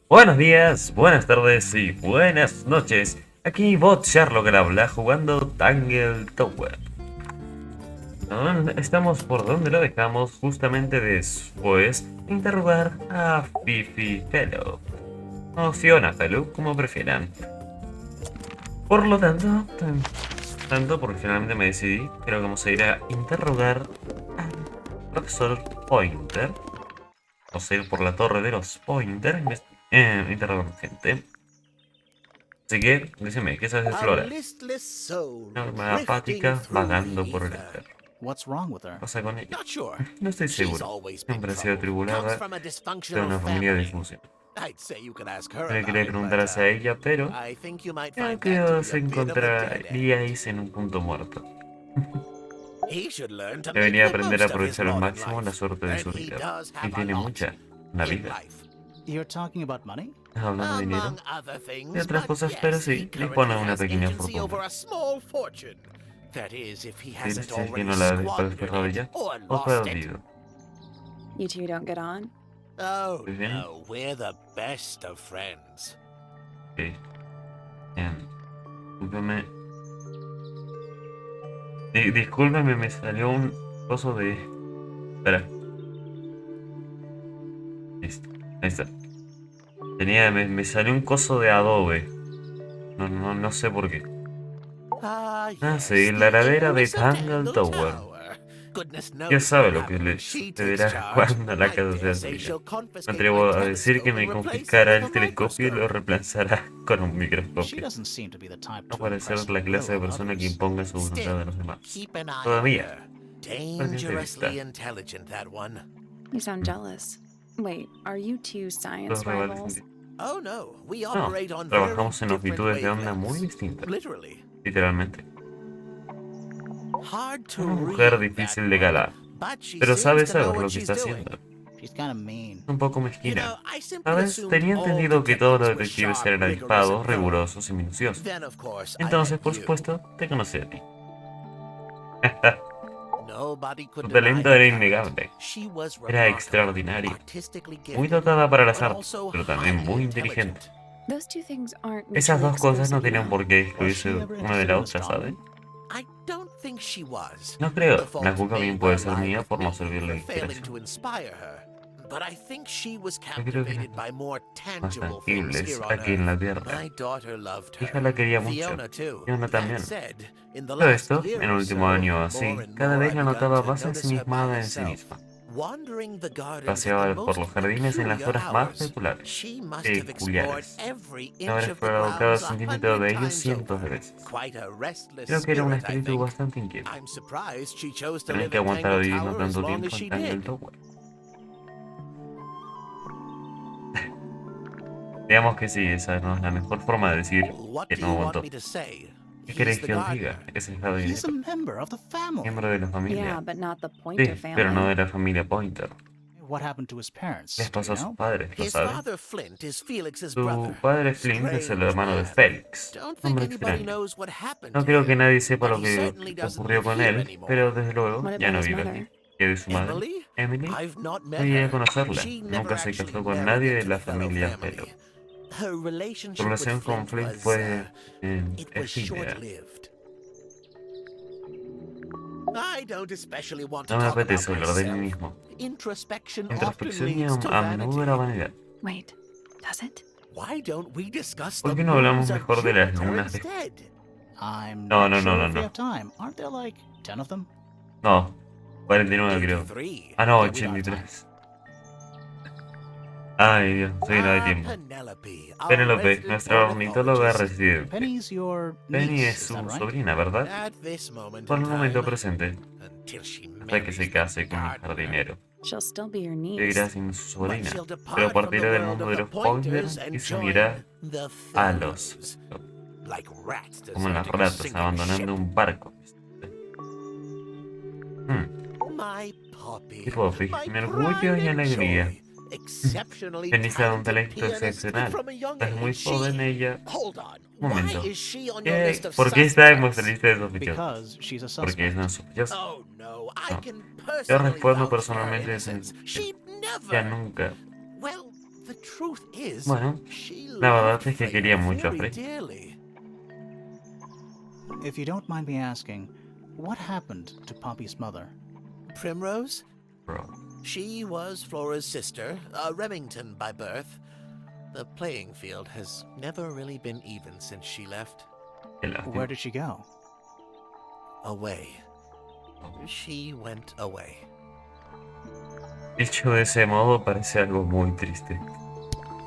Buenos días, buenas tardes y buenas noches. Aquí Bot Sherlock al habla jugando Tangle Tower. Estamos por donde lo dejamos justamente después de interrogar a Fifi Fellow o Fiona Fellow, como prefieran. Por lo tanto, porque finalmente me decidí, creo que vamos a ir a interrogar al Profesor Pointer. Vamos a ir por la torre de los Pointer, interrogar gente. Así que, decime, ¿qué sabes de Flora? Una arma apática vagando por el éter. ¿Qué pasa con ella? No estoy seguro. Siempre ha sido atribulada de una familia disfuncional. Me quería preguntar hacia ella, pero creo que os encontraríais en un punto muerto. Debería aprender a aprovechar al máximo la suerte de su vida. Y tiene mucha, la vida. Hablando de dinero y otras cosas, pero sí, dispone de una pequeña fortuna. Si es que no la despilfarrado ya o perdido. Muy bien. Ok. Bien. Discúlpeme. Discúlpeme, me salió un coso de... Espera. Listo. Ahí está. Me salió un coso de adobe. No sé por qué. Ah, sí, la heladera de Tangle Tower. Ya sabe lo que le sucederá cuando la casa sea suya. Me atrevo a decir que me confiscará el telescopio y lo reemplazará con un microscopio. No parece ser la clase de persona que imponga su voluntad a los demás. Todavía. You sound jealous. Wait, are you two science Los rivales rivals? No, trabajamos en longitudes de onda muy distintas. Literalmente. Una mujer difícil de calar, pero sabe saber lo que está haciendo. Un poco mezquina. ¿Sabes? Tenía entendido que todos los detectives eran avispados, rigurosos y minuciosos. Entonces, por supuesto, te conocí a ti. Su talento era innegable. Era extraordinario. Muy dotada para las artes, pero también muy inteligente. Those two things aren't Esas mutually dos cosas no exclusive, tenían you por qué excluirse una de la otra, ¿sabes? No creo. La culpa bien puede ser mía por no servirle de inspiración. Yo creo que eran más tangibles aquí en la Tierra. Mi hija la quería mucho. Fiona también. Todo esto, en el último año o así, cada vez la notaba más ensimismada en sí misma. Paseaba por los jardines en las horas más peculiares. Haber explorado cada centímetro de ellos cientos de veces. Creo que era un espíritu bastante inquieto. Tener que aguantar viviendo tanto tiempo en Tangle Tower. Digamos que sí, esa no es la mejor forma de decir que no aguantó. ¿Qué queréis que os diga? Es el jardinero. Miembro de la Yeah, familia. but not the Pointer Sí, pero no family. de la familia Pointer. Les pasó a sus padres, ¿lo saben? Su padre Flint es el hermano de Félix. Hombre extraño. No creo que nadie sepa lo que ocurrió con él, pero desde luego What ya about no his vive aquí. mother? ¿Qué de su madre? Emily. No llegué a conocerla. Nunca se casó con nadie de la familia Fellow. Su relación con Flint fue efímera. No me apetece hablar de mí mismo. Introspección y a menudo era vanidad. Wait, does it? ¿Por qué no hablamos mejor de las lunas de... No. No, 49 creo. Ah, no, 83. Ay, Dios, soy no de tiempo. Penélope, nuestra ornitóloga residente. Penny es su sobrina, ¿verdad? Por el momento presente, hasta que se case con mi jardinero. She'll still be your Seguirá niece. siendo su sobrina, pero partirá del mundo de los Pointers y se unirá a los... como las ratas abandonando un barco. Y Poppy, mi orgullo y alegría. Penny da un talento excepcional. Desde muy joven ella... Un momento. ¿Por qué está en vuestra lista de sospechosos? Porque es una sospechosa. No. Yo respondo personalmente sin... Ya nunca. The truth is, Bueno, she la verdad loved es que Freya quería mucho a very Frey. dearly. If you don't mind me asking, what happened to Poppy's mother? Primrose? Bro. She was Flora's sister, a Remington by birth. The playing field has never really been even since she left. Qué lástima. Where did she go? Away. She went away. Dicho de ese modo, parece algo muy triste.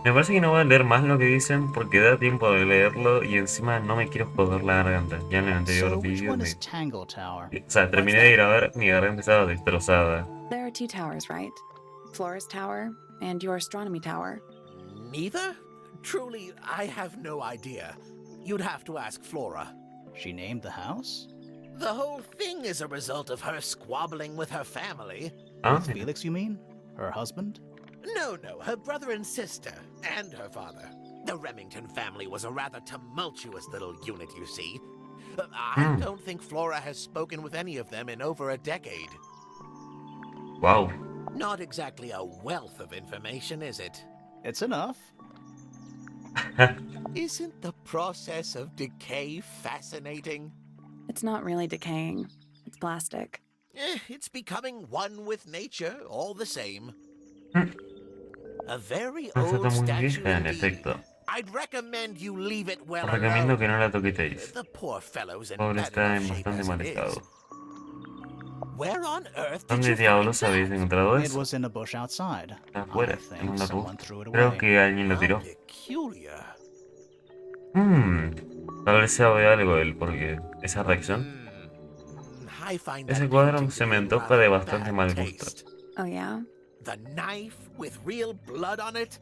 Me parece que no voy a leer más lo que dicen porque da tiempo de leerlo y encima no me quiero joder la garganta. Ya en el anterior So which vídeo one is Tangle Tower? O sea, terminé de grabar, mi garganta estaba destrozada. There are two towers, right? Flora's tower and your astronomy tower. Neither? Truly, I have no idea. You'd have to ask Flora. She named the house? The whole thing is a result of her squabbling with her family. Ah, With Felix, you mean? Her husband? No, her brother and sister, and her father. The Remington family was a rather tumultuous little unit, you see. I don't think Flora has spoken with any of them in over a decade. wow. Not exactly a wealth of information, is it? It's enough. Isn't the process of decay fascinating? It's not really decaying. It's plastic. It's becoming one with nature, all the same. A very No está old muy statue vieja, en indeed. efecto. I'd recommend you leave it well Os recomiendo alone. que no la toqueteis. The poor fellow's in Pobre bad está enough en shape bastante as mal it is. estado. Where on earth did ¿Dónde you diablos find habéis that? encontrado It eso? was in a bush outside. Afuera, I en think una someone bus. threw it Creo away. que alguien lo How tiró. peculiar. Tal vez sea de algo él, porque esa reacción. I find Ese that cuadro painting se to me be antoja rather de bastante bad mal gusto. taste. Oh, yeah? The knife with real blood on it?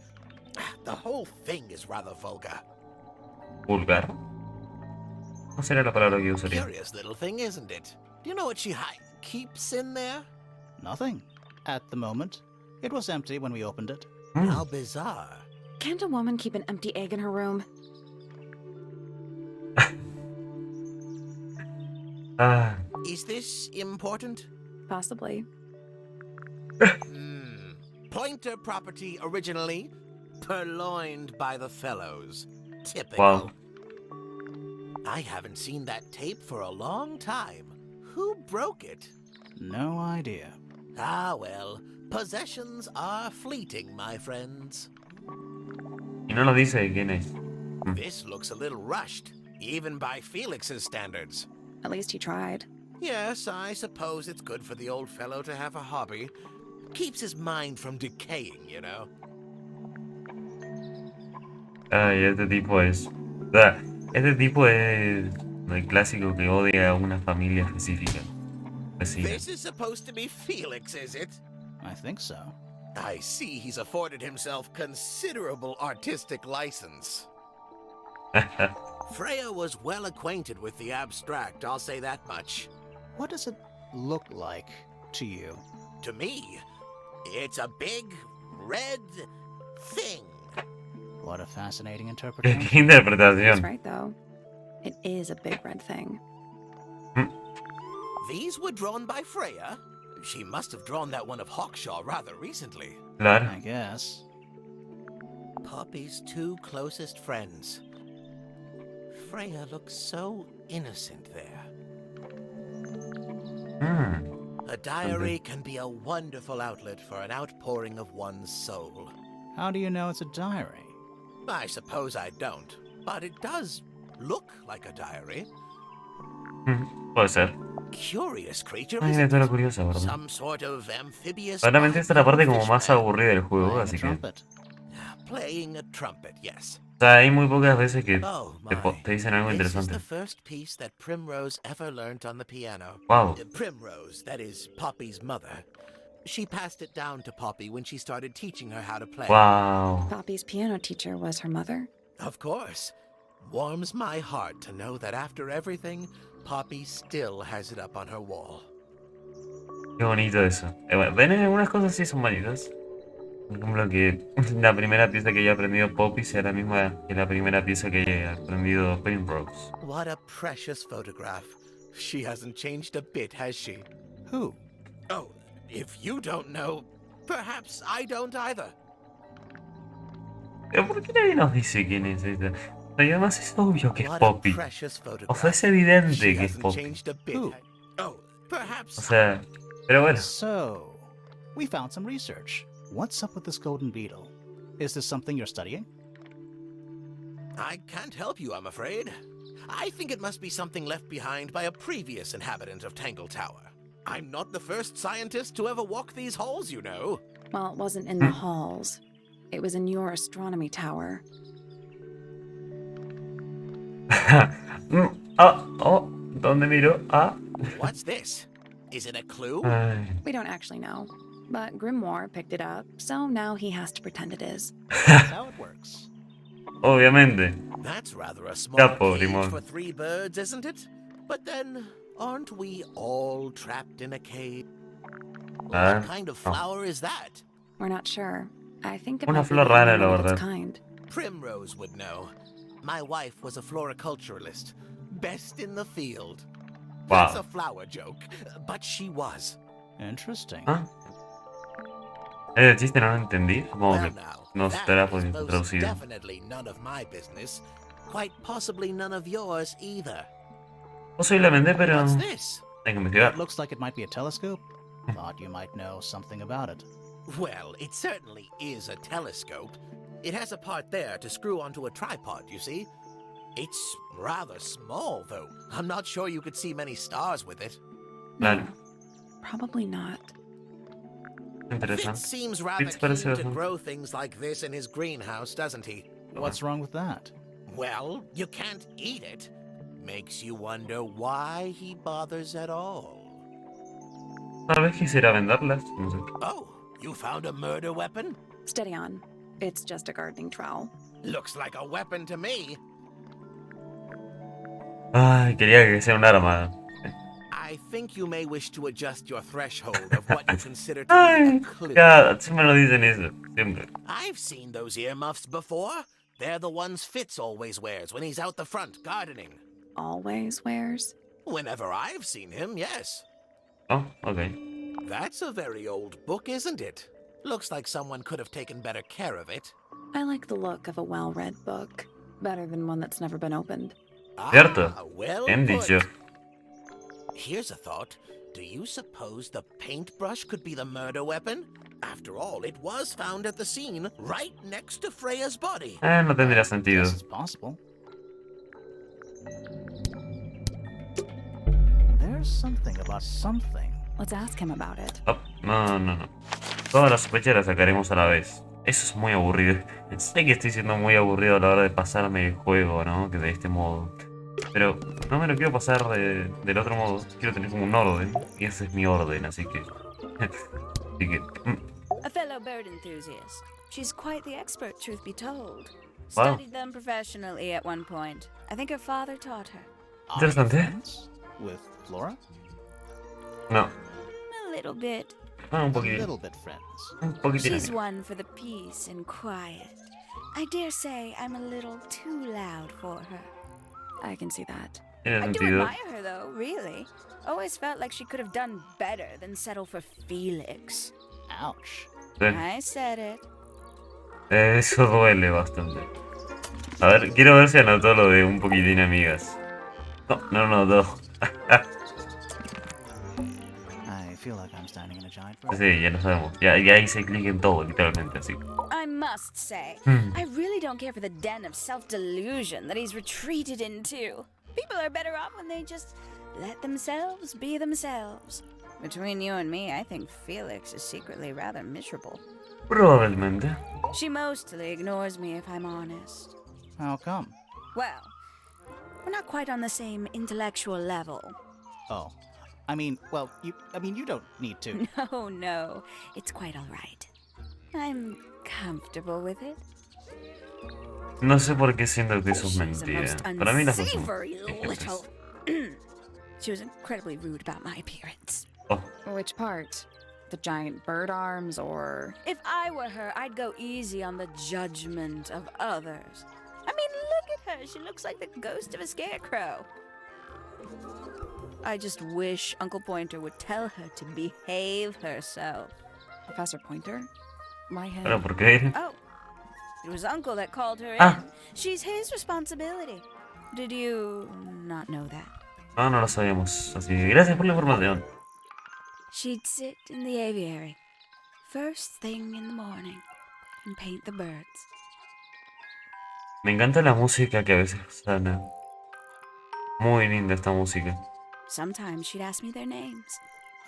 The whole thing is rather vulgar. ¿Vulgar? No será la palabra que usaría. Curious little thing, isn't it? Do you know what she keeps in there? Nothing. At the moment. It was empty when we opened it. How bizarre. Can't a woman keep an empty egg in her room? Ah, Is this important? Possibly. Pointer property originally, purloined by the fellows. Typical. wow. I haven't seen that tape for a long time. Who broke it? No idea. Ah, well, possessions are fleeting, my friends. Y no nos dice de quién es. This looks a little rushed, even by Felix's standards. At least he tried. Yes, I suppose it's good for the old fellow to have a hobby. Keeps his mind from decaying, you know. Ay, este tipo es. O sea, este tipo es el clásico que odia a una familia específica. Vecina. This is supposed to be Felix, is it? I think so. I see he's afforded himself considerable artistic license. Freya was well acquainted with the abstract, I'll say that much. What does it look like to you? To me, it's a big, red thing. What a fascinating Qué interpretation. He's interpretación. right, though. It is a big red thing. These were drawn by Freya. She must have drawn that one of Hawkshaw rather recently. Claro. I guess. Poppy's two closest friends. Freya looks so innocent there. A diary can be a wonderful outlet for an outpouring of one's soul. How do you know it's a diary? I suppose I don't, but it does look like a diary. Puede ser. Curious creature, Una isn't criatura it? curiosa, ¿verdad? Some sort of amphibious. Claramente esta es la parte como más fishman. aburrida del juego, Playing a así que. trumpet. Playing a trumpet, yes. O sea, hay muy pocas veces que Oh te, my. te dicen algo This is interesante. the first piece that Primrose ever learned on the piano. Wow. Primrose, that is Poppy's mother. She passed it down to Poppy when she started teaching her how to play. Wow. Poppy's piano teacher was her mother. Of course. Warms my heart to know that after everything, Poppy still has it up on her wall. Qué bonito eso. Bueno, ven, algunas cosas sí son bonitas. Por ejemplo, que la primera pieza que haya aprendido Poppy sea la misma que la primera pieza que haya aprendido Primrose. What a precious photograph. She hasn't changed a bit, has she? Who? Oh, if you don't know, perhaps I don't either. Pero ¿por qué nadie nos dice quién es esta? Y además es obvio que es What a Poppy. precious O photograph. sea, es evidente She que es hasn't Poppy. changed a bit. Who? Oh, perhaps. O sea, pero bueno. So, we found some research. What's up with this golden beetle? Is this something you're studying? I can't help you, I'm afraid. I think it must be something left behind by a previous inhabitant of Tangle Tower. I'm not the first scientist to ever walk these halls, you know. Well, it wasn't in the halls. It was in your astronomy tower. Oh, ¿dónde miro? What's this? Is it a clue? Ay. We don't actually know. But Grimoire picked it up, so now he has to pretend it is. That's how it works. Obviamente. That's rather a small Capo, cage Rimon. for 3 birds, isn't it? But then, aren't we all trapped in a cage? What kind of flower is that? We're not sure. I think it Una might be flor the rara, only la one of its verdad. kind. Primrose would know. My wife was a floriculturalist. Best in the field. That's Wow. a flower joke, but she was. Interesting. ¿Ah? El chiste no lo entendí. Supongo Well, que now, no that estará is por most traducido. definitely none of my business. Quite possibly none of yours either. Posiblemente, pero What's this? hay que investigar. It looks like it might be a telescope. Thought you might know something about it. Well, it certainly is a telescope. It has a part there to screw onto a tripod, you see. It's rather small, though. I'm not sure you could see many stars with it. Claro. No, probably not. Fitz Interesante. seems rather Fitz keen parece to bastante. grow things like this in his greenhouse, doesn't he? What's wrong with that? Well, you can't eat it. Makes you wonder why he bothers at all. Tal vez quisiera venderlas. No sé. Oh, you found a murder weapon? Steady on. It's just a gardening trowel. Looks like a weapon to me. Ay, quería que sea un arma. I think you may wish to adjust your threshold of what you consider to be Ay, a clue. ya, siempre nos dicen eso. Siempre. I've seen those earmuffs before. They're the ones Fitz always wears when he's out the front gardening. Always wears. Whenever I've seen him, yes. Oh, ok. That's a very old book, isn't it? Looks like someone could have taken better care of it. I like the look of a well-read book. Better than one that's never been opened. Cierto. Well Bien put. dicho. Here's a thought. Do you suppose the paintbrush could be the murder weapon? After all, it was found at the scene, right next to Freya's body. No tendría sentido. Guess it's possible. There's something about something. Let's ask him about it. Oh, no. Todas las sospechas las sacaremos a la vez. Eso es muy aburrido. Sé que estoy siendo muy aburrido a la hora de pasarme el juego, ¿no? Que de este modo. Pero no me lo quiero pasar del otro modo. Quiero tener como un orden. Y ese es mi orden, así que... A fellow bird enthusiast. She's quite the expert, truth be told. Wow. Studied them professionally at one point. I think her father taught her. Are you Interesante. friends with Flora? No. A little bit. Un A poquitín. little bit friends. Un poquitín. She's one for the peace and quiet. I dare say I'm a little too loud for her. I can see that. Tiene I do sentido. admire her, though, really. Always felt like she could have done better than settle for Felix. Ouch. Sí. I said it. Eso duele bastante. A ver, quiero ver si anotó lo de un poquitín amigas. No anotó. I feel like I'm standing in a giant room. Sí, ya lo sabemos. Ya hice clic en todo, literalmente, así. I must say, I really don't care for the den of self-delusion that he's retreated into. People are better off when they just let themselves be themselves. Between you and me, I think Felix is secretly rather miserable. Probablemente. She mostly ignores me, if I'm honest. How come? Well, we're not quite on the same intellectual level. Oh. I mean, you don't need to. No, it's quite all right. I'm comfortable with it. No sé por qué siento que eso es She's a mentira. most Para mí las dos son unsavory ejemplos. little... She was incredibly rude about my appearance. Oh, Which part? The giant bird arms or... If I were her, I'd go easy on the judgment of others. I mean, look at her. She looks like the ghost of a scarecrow. I just wish Uncle Pointer would tell her to behave herself. Professor Pointer? Why him? ¿pero por qué? Oh, It was Uncle that called her Ah. in. She's his responsibility. Did you not know that? No, no lo sabíamos. Así que gracias por la información. She'd sit in the aviary, first thing in the morning, and paint the birds. Me encanta la música que a veces suena. Muy linda esta música. Sometimes she'd ask me their names.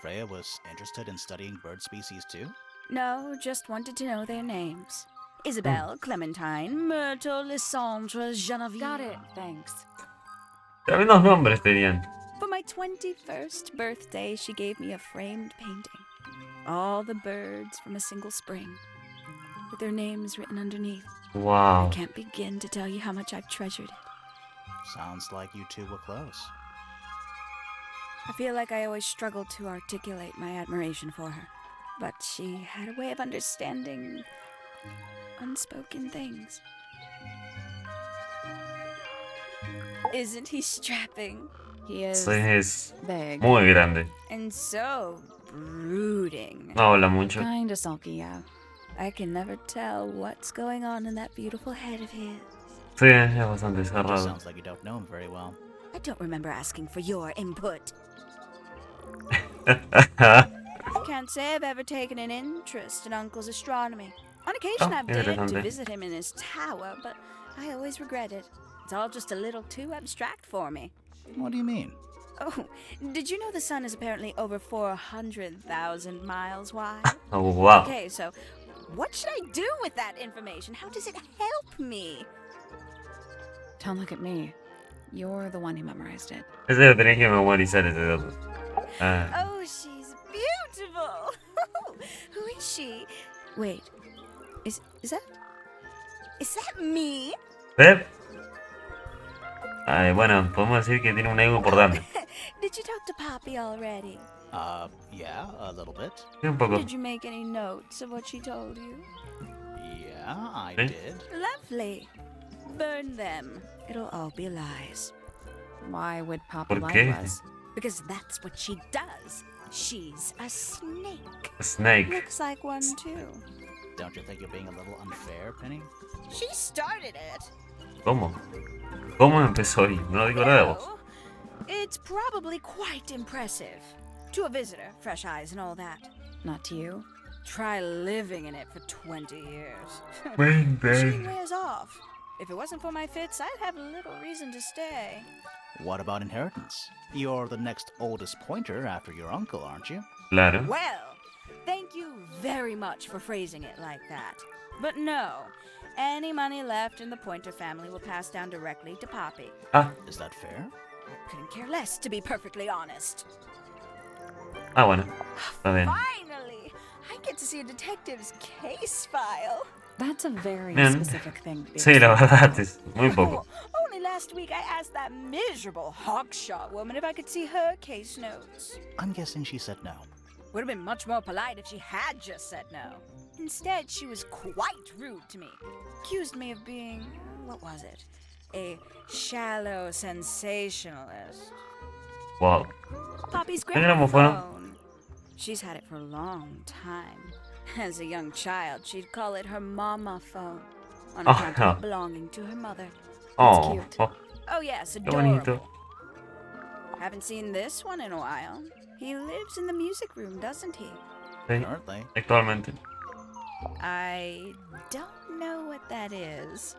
Freya was interested in studying bird species too? No, just wanted to know their names. Isabelle, Clementine, Myrtle, Lysandre, Genevieve. Got it, thanks. Tremendos nombres tenían. For my 21st birthday, she gave me a framed painting. All the birds from a single spring, with their names written underneath. Wow. I can't begin to tell you how much I've treasured it. Sounds like you two were close. I feel like I always struggled to articulate my admiration for her, but she had a way of understanding unspoken things. Isn't he strapping? He is Sí, es big. muy grande. And so brooding. No habla mucho. Kinda sulky, yeah. I can never tell what's going on in that beautiful head of his. Sí, es bastante Just cerrado. sounds like you don't know him very well. I don't remember asking for your input. Can't say I've ever taken an interest in Uncle's astronomy. On occasion, I've dared to interesante. visit him in his tower, but I always regret it. It's all just a little too abstract for me. What do you mean? Oh, did you know the sun is apparently over 400,000 miles wide? Oh, wow. Okay, so what should I do with that information? How does it help me? Don't look at me. You're the one who memorized it. Ese lo tenés que memorizar ese dato. Ah. Oh, she's beautiful. Who is she? Wait, is that me? ¿Pep? Ay, bueno, podemos decir que tiene un ego importante. Did you talk to Poppy already? Yeah, a little bit. Sí, un poco. Did you make any notes of what she told you? Yeah, I Eh? did. Lovely. Burn them. It'll all be lies. Why would Poppy ¿Por lie qué? to us? Because that's what she does. She's a snake. Snake. Looks like one too. Don't you think you're being a little unfair, Penny? She started it. ¿Cómo? ¿Cómo empezó ahí? No digo nada de vos. No. It's probably quite impressive. To a visitor, fresh eyes and all that. Not to you? Try living in it for 20 years. Ven, She wears off. If it wasn't for my fits, I'd have little reason to stay. What about inheritance? You're the next oldest Pointer after your uncle, aren't you? Claro. Well, thank you very much for phrasing it like that. But no, any money left in the Pointer family will pass down directly to Poppy. Ah, Is that fair? I couldn't care less, to be perfectly honest. ah, bueno. Está bien. Finally, I get to see a detective's case file. That's a very Bien. specific thing to be. Sí, la verdad es muy poco. Oh, only last week I asked that miserable hogshot woman if I could see her case notes. I'm guessing she said no. Would have been much more polite if she had just said no. Instead, she was quite rude to me. Accused me of being, what was it? A shallow sensationalist. Wow. Poppy's ¿Qué gramofono? gramophone. She's had it for a long time. As a young child, she'd call it her mama phone, on Oh, account of no. it belonging to her mother. Oh, cute. oh, Oh yes, qué bonito. adorable. Haven't seen this one in a while. He lives in the music room, doesn't he? Sí, Apparently. actualmente. I don't know what that is.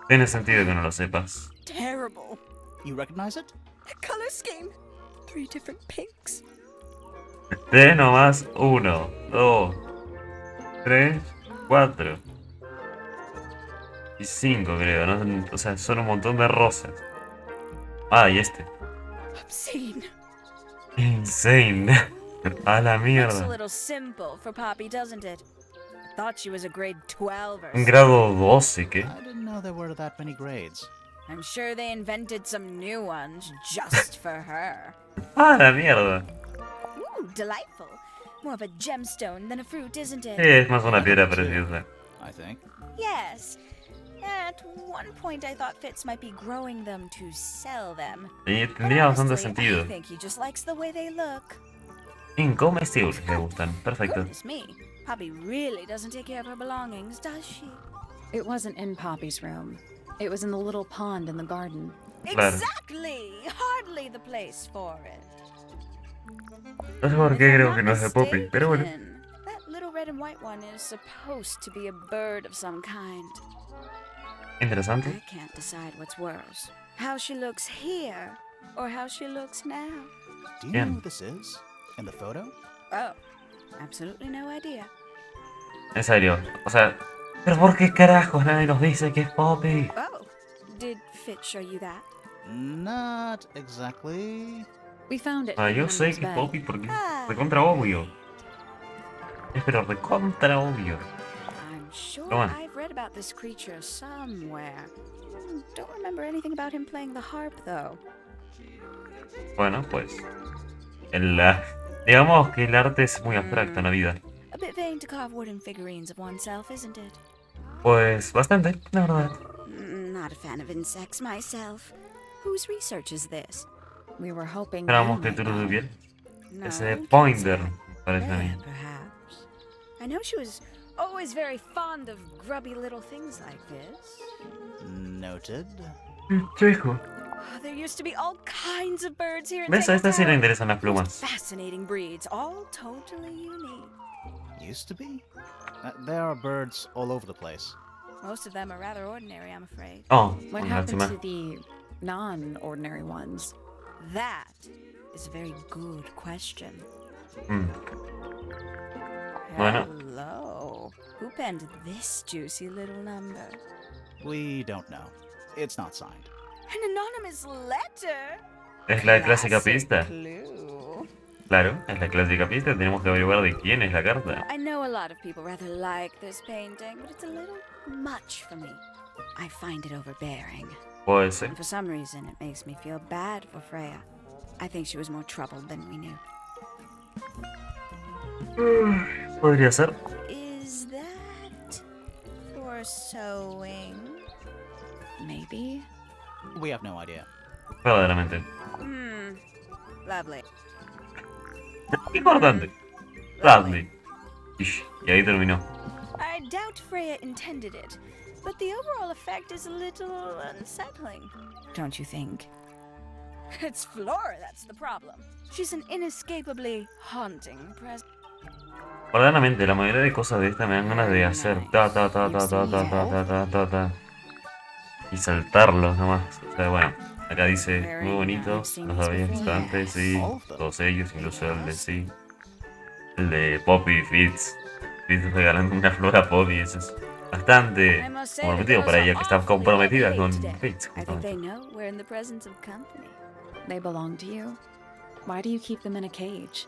Tiene sentido que no lo sepas. Terrible. You recognize it? That color scheme. 3 different pinks. De nomás 1, 2, 3, 4 y 5 creo, ¿no? O sea, son un montón de rosas. Ah, y este. Obscene. Insane. A la Looks a mierda. little simple for Poppy, doesn't it? I thought she was a grade 12 or Un something. grado 12, ¿qué? I didn't know there were that many grades. I'm sure they invented some new ones just for her. Ah, la mierda. Ooh, delightful. More of a gemstone than a fruit, isn't Sí, it? es más una piedra preciosa. I think. Yes. At one point I thought Fitz might be growing them to sell them. Y But tendría bastante honestly, sentido. I think he just likes the way they look. Incomestibles le gustan. Perfecto. Goodness me. Poppy really doesn't take care of her belongings, does she? It wasn't in Poppy's room. It was in the little pond in the garden. Claro. Exactly! Hardly the place for it. No sé por If qué I'm creo not que no es de Poppy, pero bueno. mistaken, that little red and white one is supposed to be a bird of some kind. Interesante. I can't decide what's worse. How she looks here, or how she looks now. Do you know Bien. who this is? In the photo? Oh, absolutely no idea. En serio. O sea, ¿pero por qué carajos nadie nos dice que es Poppy? Oh, did Fitz show you that? Not exactly. We found it. Ah, hidden yo in sé his que es bed. Poppy porque Ah. recontra obvio. Pero recontra obvio. I'm sure Go on. I've read about this creature somewhere. Don't remember anything about him playing the harp, though. Bueno, pues. Digamos que el arte es muy abstracto en la vida. A bit vain to carve wooden figurines of oneself, isn't it? Pues bastante, la verdad. Not a fan of insects myself. Whose research is this? We were hoping. Esperamos you que might tú lo know. bien. No, Ese can't Pointer, say. parece a mí. There, perhaps. I know she was always very fond of grubby little things like this. Noted. Chico. Oh, there used to be all kinds of birds here in ¿Ves? A Tangle esta sí le Tower. interesan las Most plumas. fascinating breeds, all totally unique. Used to be? There are birds all over the place. Most of them are rather ordinary, I'm afraid. Oh, What una happened lástima. to the non-ordinary ones? That is a very good question. Mm. Bueno. Hello. Who penned this juicy little number? We don't know. It's not signed. An anonymous letter? Es la clásica Classic pista. clue. Claro, es la clásica pista. Tenemos que averiguar de quién es la carta. I know a lot of people rather like this painting, but it's a little much for me. I find it overbearing. Puede ser. And for some reason, it makes me feel bad for Freya. I think she was more troubled than we knew. Podría ser. Is that for sewing? Maybe. We have no idea. Verdaderamente. Lovely. Importante. Lovely. Ish, y ahí terminó. I doubt Freya intended it, but the overall effect is a little unsettling. Don't you think? It's Flora that's the problem. She's an inescapably haunting presence. Verdaderamente, la mayoría de cosas de esta me dan ganas de hacer ta ta ta ta ta ta ta ta ta ta ta y saltarlos nomás. O sea, bueno, acá dice muy bonitos, los había visto antes, sí, todos ellos, incluso el de sí, el de Poppy Fitz regalando una flor a Poppy, eso es bastante I must say, comprometido the para girls ella are que está awfully comprometida well con behaved today. Fitz. I think they know we're in the presence of company. They belong to you. Why do you keep them in a cage?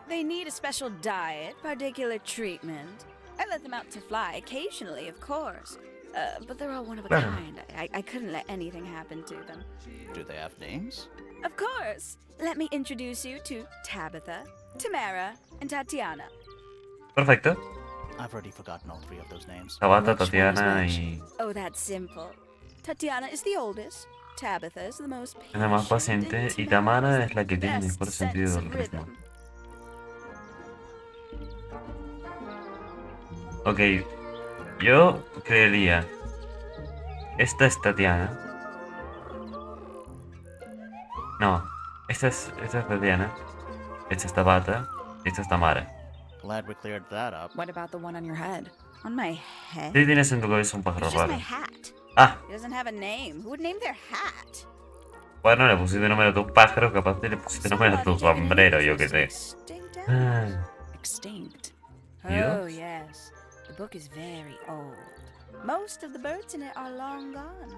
They need a special diet, particular treatment. I let them out to fly occasionally, of course. But they're all one of a Claro. kind. I couldn't let anything happen to them. Do they have names? Of course. Let me introduce you to Tabitha, Tamara, and Tatiana. Perfecto. I've already forgotten all three of those names. Tabata, Which one is Tatiana which? y Oh, that's simple. Tatiana is the oldest. Tabitha is the most es la más patient, paciente and y Tamara es la que the tiene el best mejor sentido sense del of ritmo. rhythm. Ok, yo creería. Esta es Tatiana. No, esta es Tatiana. Esta es Tabata. Esta es Tamara. Glad we cleared that up. What about the one on your head? On my head? Sí, tienes en tu cabeza un pájaro It's just my raro. hat. Ah, It doesn't have a name. Who would name their hat? bueno, le pusiste nombre a tu pájaro, capaz te le pusiste nombre a tu sombrero, yo qué sé. Extinct Ah, Extinct. ¿Yes? Oh, yes. The book is very old. Most of the birds in it are long gone.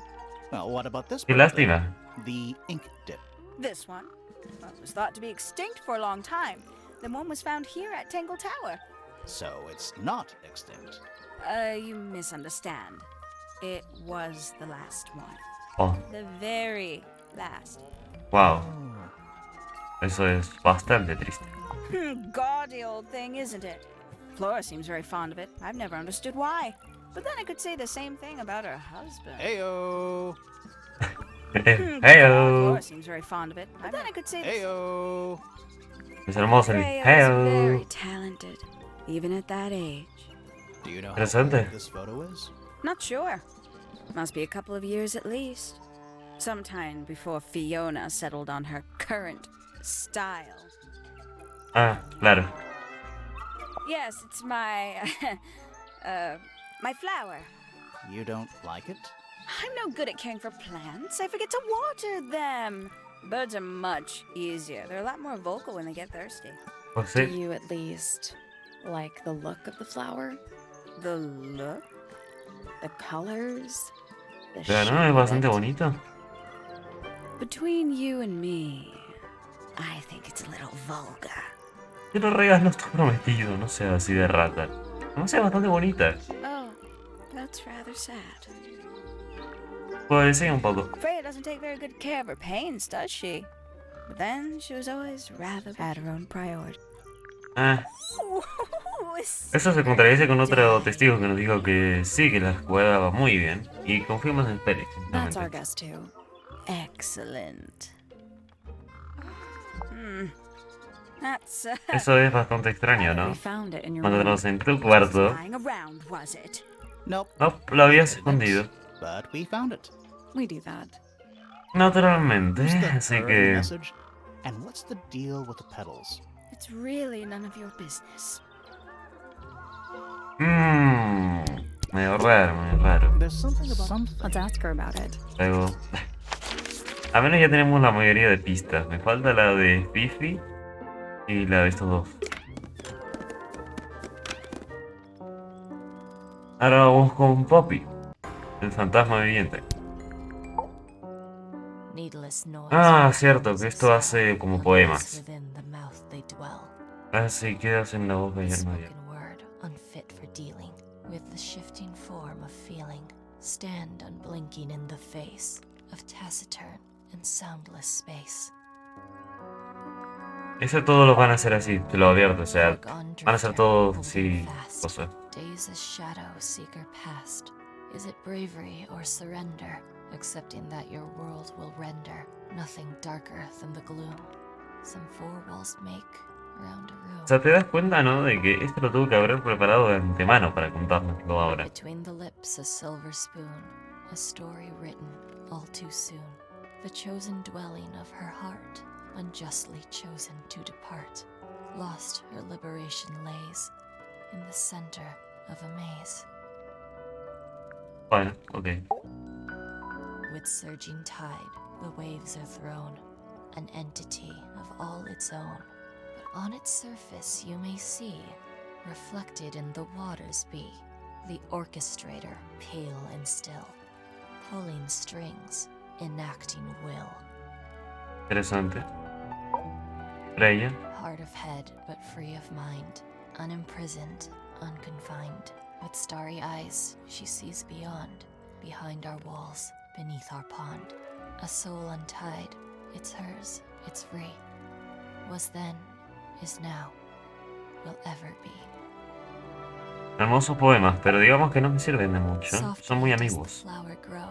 Well, what about this qué bird, then? lástima. The ink dip. This one, well, it was thought to be extinct for a long time. Then one was found here at Tangle Tower. So it's not extinct. You misunderstand. It was the last one. Oh, The very last. wow. Eso es bastante triste. Gaudy old thing, isn't it? Flora seems very fond of it. I've never understood why. But then I could say the same thing about her husband. Heyo! Heyo. Flora seems very fond of it. But then I could say the Heyo! Es hermoso el Freya is very heyo. talented, even at that age. Do you know how Interesante. old this photo is? Not sure. Must be a couple of years at least. Sometime before Fiona settled on her current style. Ah, claro. Yes, it's my... my flower. You don't like it? I'm no good at caring for plants. I forget to water them. Birds are much easier. They're a lot more vocal when they get thirsty. Pues Do sí. you at least like the look of the flower? The look? The colors? The Pero shape no, es of bastante it? bonito. Between you and me, I think it's a little vulgar. Te lo regalo tu prometido, no sea así de rata. No sea bastante bonita. Oh, that's rather sad. Pues sí, un poco. Freya doesn't take very good care of her paints, does she? But then she was always rather had her own priorities. Ah, eso se contradice con otro testigo que nos dijo que sí, que la jugaba muy bien. Y confiamos en Félix, That's our sinceramente. guess too. Excellent. That's Eso es bastante extraño, ¿no? We found it in your Manténnos room. en tu cuarto. lying around, was it? Nope. No, lo habías We didn't, escondido. but we found it. We do that. Naturalmente, Who's the así her in the que... message? And what's the deal with the petals? It's really none of your business. Medio raro, medio raro. There's something about Let's ask her about it. Luego... A menos ya tenemos la mayoría de pistas. Me falta la de Fifi y la de estos dos. Ahora vamos con Poppy, el fantasma viviente. Ah, cierto, que esto hace como poemas. Así quedas en la boca y el medio. Unfit for dealing with the shifting form of feeling, stand unblinking in the face of taciturn and soundless space. Eso todos los van a hacer así, te lo advierto, o sea, van a ser todos así, cosas. Days as shadow seeker past. Is it bravery or surrender, accepting that your world will render nothing darker than the gloom? Some four walls make around a room. O sea, te das cuenta, ¿no? De que esto lo tuvo que haber preparado de antemano para contárnoslo ahora. Between the lips a silver spoon, a story written all too soon. The chosen dwelling of her heart, unjustly chosen to depart. Lost her liberation lays in the center of a maze. Bueno, ok. With surging tide, the waves are thrown, an entity of all its own. But on its surface you may see, reflected in the waters be, the orchestrator, pale and still, pulling strings, enacting will. Interesante. Freya. Hard of head, but free of mind, unimprisoned, unconfined. With starry eyes, she sees beyond, behind our walls, beneath our pond. A soul untied, it's hers, it's free. Was then, is now, will ever be. Hermosos poemas, pero digamos que no me sirven de mucho. Son muy Softly does the ambiguos. flower grow,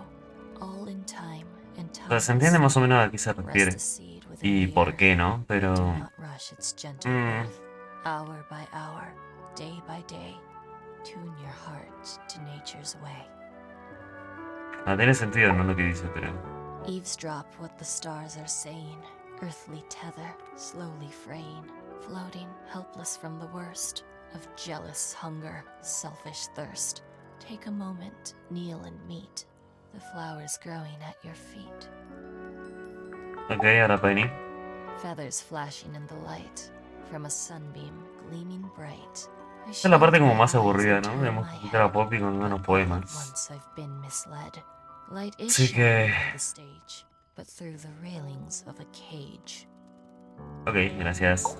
all in time and O sea, se entiende más o menos a qué se refiere. Rest a seed within Y the por earth. qué, ¿no? Pero... Do not rush its gentle birth. Hour by hour, day by day, tune your heart to nature's way. No tiene sentido, no lo que dice, pero... Eavesdrop what the stars are saying. Earthly tether, slowly fraying. Floating, helpless from the worst of jealous hunger, selfish thirst. Take a moment, kneel and meet the flowers growing at your feet. Ok, ahora Penny. Feathers flashing in the light from a sunbeam gleaming bright. Esta es la parte como más aburrida, ¿no? Vemos escuchar a Poppy con unos poemas. Once I've been misled. Light is Así que... shining on the stage, but through the railings of a cage. Ok, gracias.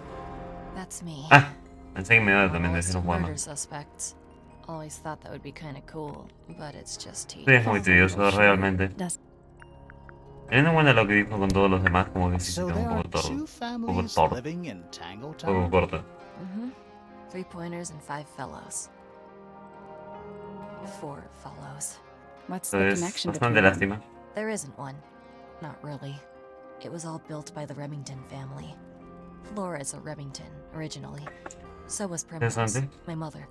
That's me. Ah, pensé que me iba a también Almost decir un poema. murder suspects. Always thought that would be kind of cool, but it's just Sí, es muy tedioso, realmente. Teniendo en cuenta lo que dijo con todos los demás, como que sí se So quedó there un are poco tordo. two Un poco families tordo. living in Tangle Un poco Tower. corto. 3 pointers and 5 fellows. 4 fellows. What's the Entonces, connection bastante between them? lástima. There isn't one. Not really. It was all built by the Remington family. Flora is a Remington, originally. So was Primrose, Interesante. my mother.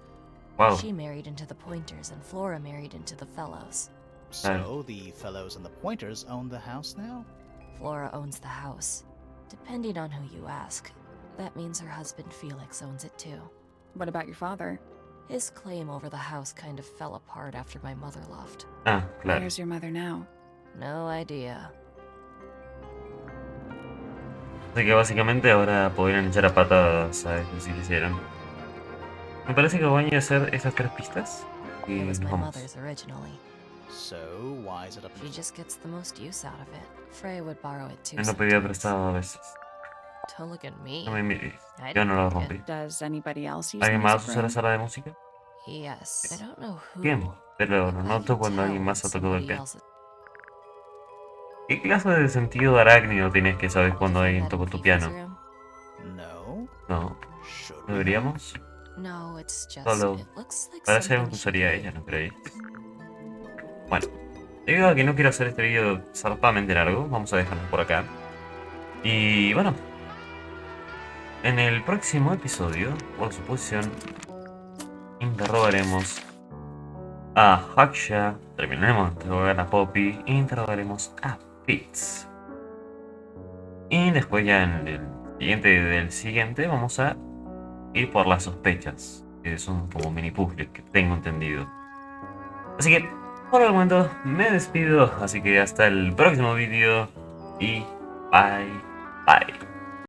Wow. She married into the Pointers and Flora married into the Fellows. So, the fellows and the Pointers own the house now? Flora owns the house. Depending on who you ask, that means her husband Felix owns it too. What about your father? His claim over the house kind of fell apart after my mother left. Ah, claro. Where's your mother now? No idea. Así que básicamente ahora podrían echar a patadas a eso si quisieran. Me parece que voy a hacer esas 3 pistas. Y It was nos my vamos. mother's originally. So, why is it up to She just gets the most use out of it. Frey would borrow it too Él lo pedía sometimes. prestado a veces. Don't look at me. No me mires. I Yo no lo didn't break rompí. it. Does anybody else use ¿Alguien the más music usa la room? sala de música? Yes. I don't know who. Bien, pero lo but I noto can cuando tell alguien when más ha tocado el somebody piano. else is- ¿Qué clase de sentido arácnido tienes que sabes cuando Find alguien that in toca tu Fifi's piano? room? No? No, Should ¿no deberíamos? No, it's just. Solo It looks like parece algo something que she usaría did. ella, ¿no creéis? Bueno, debido a que no quiero hacer este vídeo zarpadamente largo, vamos a dejarlo por acá. Y bueno, en el próximo episodio, por suposición, interrogaremos a Haksha, terminaremos de interrogar a Poppy e interrogaremos a Fitz. Y después ya en el siguiente vamos a ir por las sospechas, que son como mini puzzles que tengo entendido. Así que por el momento me despido, así que hasta el próximo vídeo y bye bye.